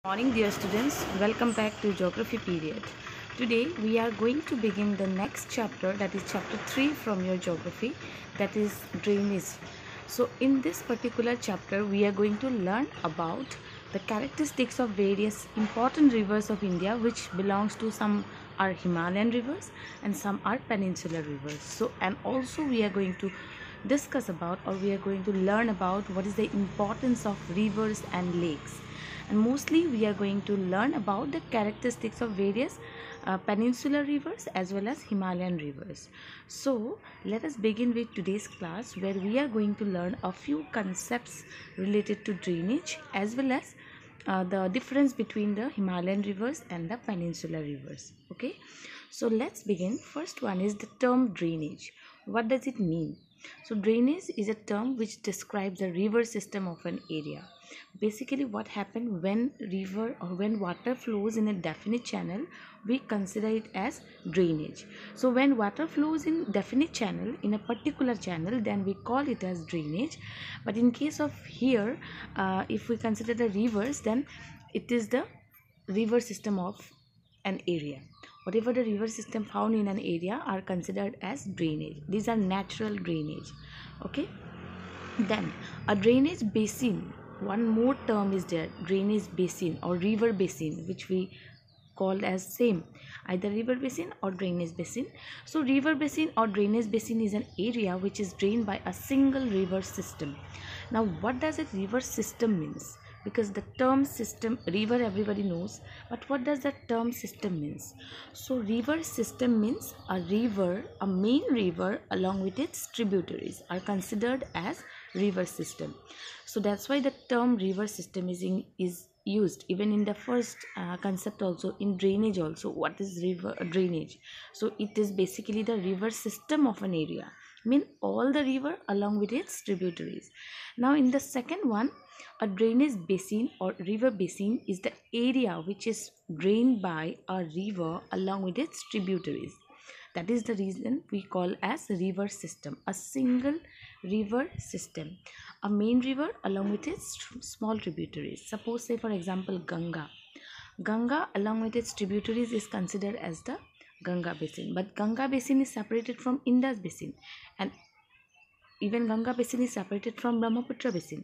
Morning dear students, welcome back to geography period. Today we are going to begin the next chapter, that is chapter 3 from your geography, that is drainage. So in this particular chapter we are going to learn about the characteristics of various important rivers of India, which belongs to some are Himalayan rivers and some are peninsular rivers. So and also we are going to discuss about, or we are going to learn about, what is the importance of rivers and lakes, and mostly we are going to learn about the characteristics of various peninsular rivers as well as Himalayan rivers. So let us begin with today's class, where we are going to learn a few concepts related to drainage as well as the difference between the Himalayan rivers and the peninsular rivers. Okay, so let's begin. First one is the term drainage. What does it mean? So drainage is a term which describes the river system of an area. Basically what happens when river or when water flows in a definite channel, we consider it as drainage. So when water flows in definite channel, in a particular channel, then we call it as drainage. But in case of here, if we consider the rivers, then it is the river system of an area. Whatever the river system found in an area are considered as drainage. These are natural drainage. Okay, then a drainage basin, one more term is there, drainage basin or river basin, which we called as same, either river basin or drainage basin. So river basin or drainage basin is an area which is drained by a single river system. Now what does a river system means? Because the term system, river, everybody knows, but what does the term system means? So river system means a river, a main river along with its tributaries are considered as river system. So that's why the term river system is used even in the first concept also, in drainage also. What is river drainage? So it is basically the river system of an area, mean all the river along with its tributaries. Now in the second one, a drainage basin or river basin is the area which is drained by a river along with its tributaries. That is the reason we call as river system, a single river system, a main river along with its small tributaries. Suppose, say for example, Ganga along with its tributaries is considered as the Ganga basin, but Ganga basin is separated from Indus basin, and even Ganga basin is separated from Brahmaputra basin.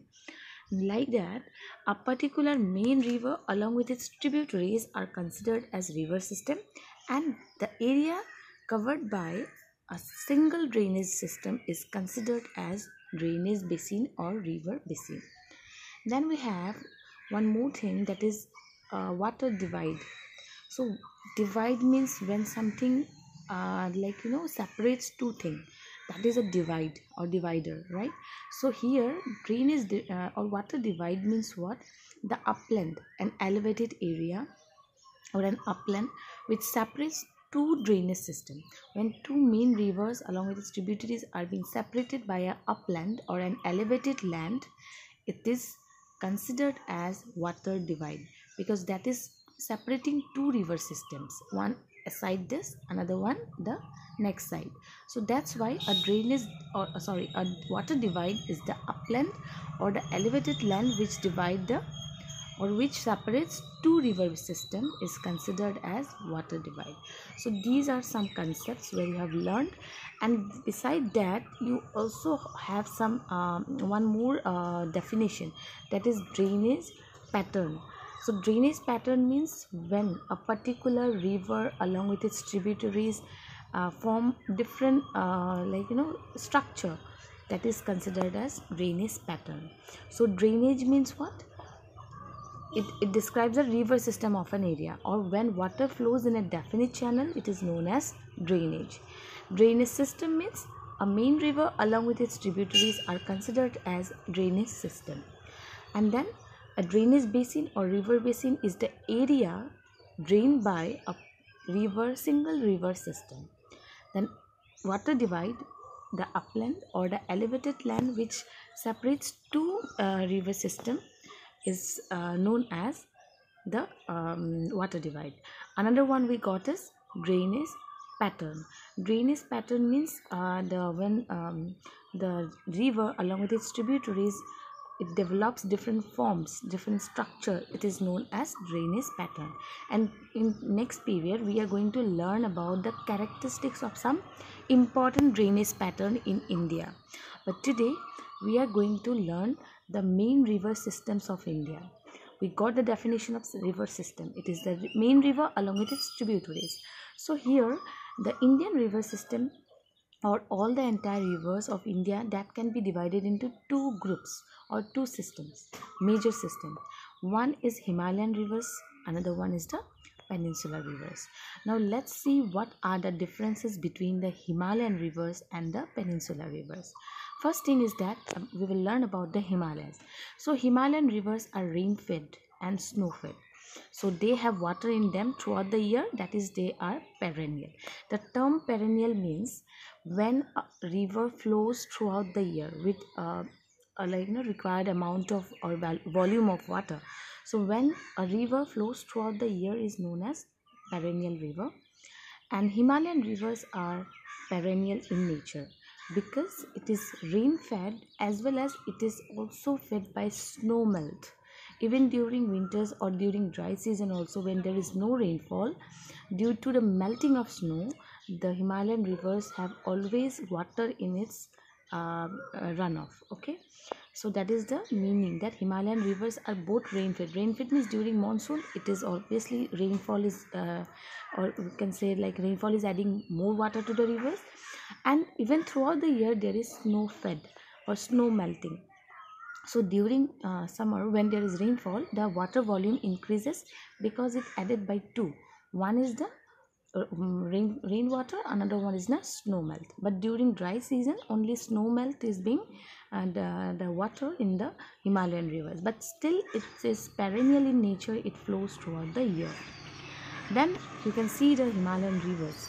Like that, a particular main river along with its tributaries are considered as river system, and the area covered by a single drainage system is considered as drainage basin or river basin. Then we have one more thing, that is water divide. So divide means when something separates two things, that is a divide or divider, right? So here drainage or water divide means what? The upland, an elevated area or an upland which separates two drainage system. When two main rivers along with its tributaries are being separated by a upland or an elevated land, it is considered as water divide, because that is separating two river systems, one side this, another one the next side. So that's why a drainage or a water divide is the upland or the elevated land which divide the or which separates two river system is considered as water divide. So these are some concepts where you have learned, and beside that you also have some one more definition, that is drainage pattern. So drainage pattern means when a particular river along with its tributaries form different structure, that is considered as drainage pattern. So drainage means what? It describes a river system of an area, or when water flows in a definite channel, it is known as drainage. Drainage system means a main river along with its tributaries are considered as drainage system. And then a drainage basin or river basin is the area drained by a single river system. Then water divide, the upland or the elevated land which separates two river system is known as the water divide. Another one we got is drainage pattern. Drainage pattern means the river along with its tributaries it develops different forms, different structure. It is known as drainage pattern. And in next period we are going to learn about the characteristics of some important drainage pattern in India. But today we are going to learn the main river systems of India. We got the definition of river system. It is the main river along with its tributaries. So here the Indian river system, or all the entire rivers of India, that can be divided into two groups or two systems, major systems. One is Himalayan rivers, another one is the peninsular rivers. Now let's see what are the differences between the Himalayan rivers and the peninsular rivers. First thing is that we will learn about the Himalayas. So Himalayan rivers are rain fed and snow fed. So they have water in them throughout the year, that is they are perennial. The term perennial means when a river flows throughout the year with required amount of or volume of water. So when a river flows throughout the year is known as perennial river. And Himalayan rivers are perennial in nature because it is rain fed as well as it is also fed by snow melt. Even during winters or during dry season also, when there is no rainfall, due to the melting of snow, the Himalayan rivers have always water in its runoff. Okay, so that is the meaning, that Himalayan rivers are both rain fed. Rain fed means during monsoon it is obviously rainfall is or we can say like rainfall is adding more water to the rivers, and even throughout the year there is snow fed or snow melting. So during summer when there is rainfall, the water volume increases because it added by two. One is the rainwater, another one is the snow melt. But during dry season only snow melt is being and the water in the Himalayan rivers, but still it is perennial in nature, it flows throughout the year. Then you can see the Himalayan rivers.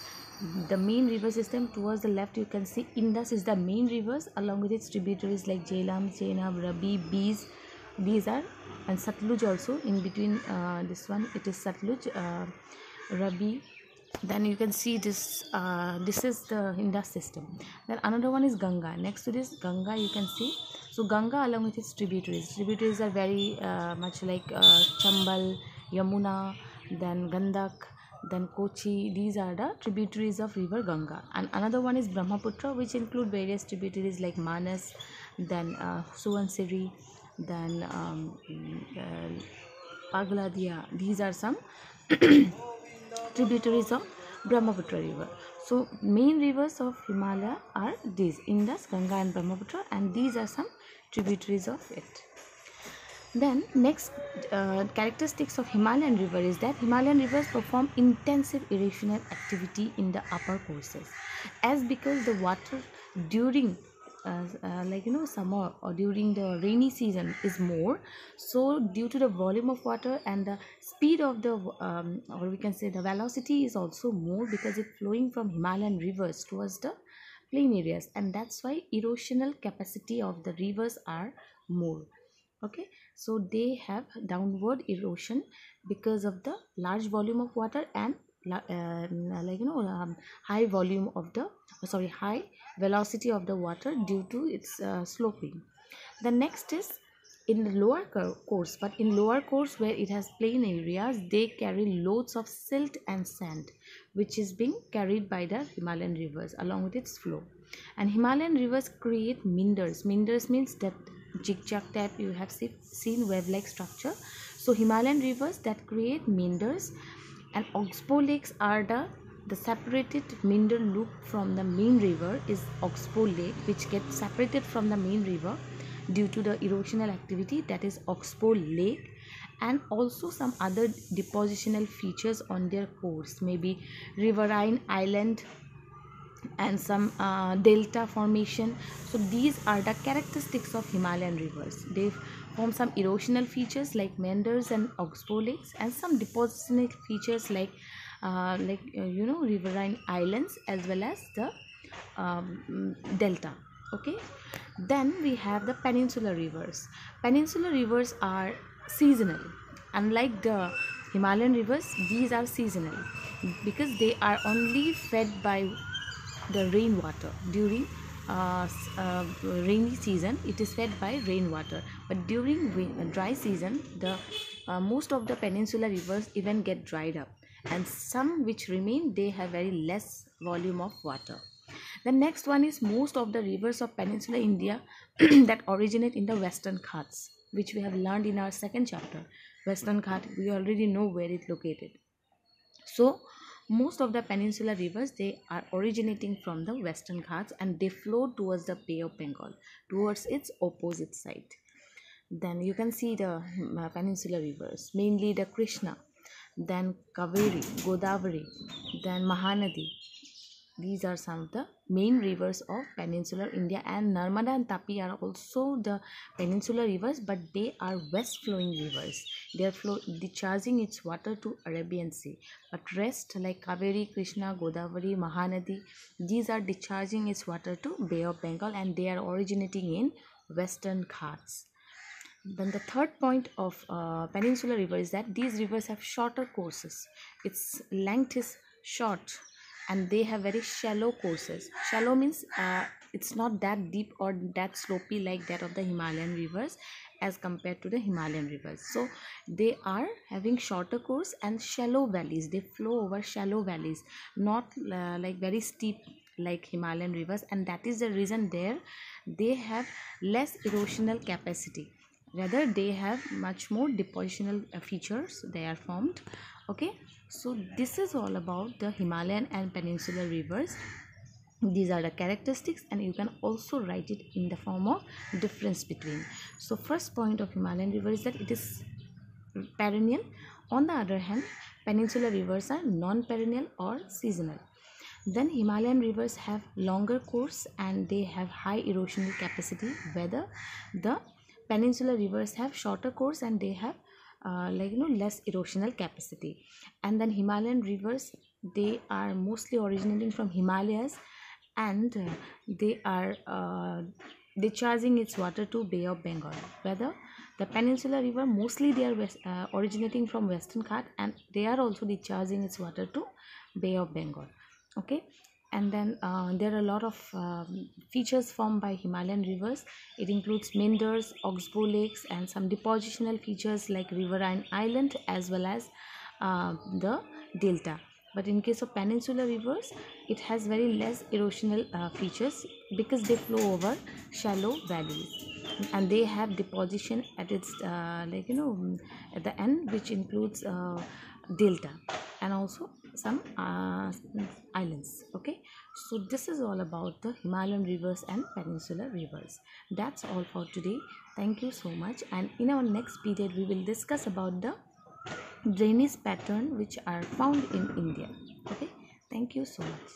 The main river system towards the left, you can see Indus is the main rivers along with its tributaries like Jhelum, Chenab, Ravi, Beas. These are, and Satluj also in between this one, it is Satluj, Ravi. Then you can see this this is the Indus system. Then another one is Ganga. Next to this Ganga you can see, so Ganga along with its tributaries are very much like Chambal, Yamuna, then Gandak, then Kochi. These are the tributaries of river Ganga. And another one is Brahmaputra, which include various tributaries like Manas, then Suvansiri, then Pagladia. These are some tributaries of Brahmaputra river. So main rivers of Himalaya are these, Indus, Ganga and Brahmaputra, and these are some tributaries of it. Then next characteristics of Himalayan river is that Himalayan rivers perform intensive erosional activity in the upper courses, as because the water during summer or during the rainy season is more, so due to the volume of water and the speed of the or we can say the velocity is also more because it's flowing from Himalayan rivers towards the plain areas, and that's why erosional capacity of the rivers are more. Okay, so they have downward erosion because of the large volume of water and high volume of the high velocity of the water due to its sloping. The next is in the lower course, but in lower course where it has plain areas, they carry loads of silt and sand which is being carried by the Himalayan rivers along with its flow. And Himalayan rivers create meanders. Meanders means that zigzag type, you have seen wave like structure. So Himalayan rivers that create meanders, and oxbow lakes are the separated meander loop from the main river is oxbow lake, which gets separated from the main river due to the erosional activity, that is oxbow lake. And also some other depositional features on their course, maybe riverine island and some delta formation. So these are the characteristics of Himalayan rivers. They form some erosional features like meanders and oxbow lakes, and some depositional features like riverine islands as well as the delta. Okay, then we have the peninsular rivers. Peninsular rivers are seasonal. Unlike the Himalayan rivers, these are seasonal because they are only fed by the rainwater. During rainy season it is fed by rainwater, but during dry season, the most of the peninsular rivers even get dried up, and some which remain, they have very less volume of water. The next one is most of the rivers of peninsular India that originate in the Western Ghats, which we have learned in our second chapter. Western Ghat, we already know where it located. So most of the peninsular rivers, they are originating from the Western Ghats, and they flow towards the Bay of Bengal, towards its opposite side. Then you can see the peninsular rivers, mainly the Krishna, then Kaveri, Godavari, then Mahanadi. These are some of the main rivers of peninsular India, and Narmada and Tapi are also the peninsular rivers, but they are west flowing rivers. They are discharging its water to Arabian Sea. But rest like Kaveri, Krishna, Godavari, Mahanadi, these are discharging its water to Bay of Bengal, and they are originating in Western Ghats. Then the third point of peninsular river is that these rivers have shorter courses. Its length is short, and they have very shallow courses. Shallow means it's not that deep or that slopy like that of the Himalayan rivers as compared to the Himalayan rivers. So they are having shorter course and shallow valleys. They flow over shallow valleys, not like very steep like Himalayan rivers, and that is the reason there they have less erosional capacity. Rather, they have much more depositional features they are formed. Okay, so this is all about the Himalayan and peninsular rivers. These are the characteristics, and you can also write it in the form of difference between. So first point of Himalayan river is that it is perennial. On the other hand, peninsular rivers are non-perennial or seasonal. Then Himalayan rivers have longer course and they have high erosional capacity, whether the peninsular rivers have shorter course and they have less erosional capacity. And then Himalayan rivers, they are mostly originating from Himalayas, and they are discharging its water to Bay of Bengal, whether the peninsular river mostly they are originating from Western Ghat, and they are also discharging its water to Bay of Bengal. Okay, and then there are a lot of features formed by Himalayan rivers. It includes meanders, oxbow lakes, and some depositional features like riverine island as well as the delta. But in case of peninsular rivers, it has very less erosional features because they flow over shallow valleys, and they have deposition at its at the end, which includes delta and also some islands. Okay, so this is all about the Himalayan rivers and peninsular rivers. That's all for today. Thank you so much, and in our next period we will discuss about the drainage pattern which are found in India. Okay, thank you so much.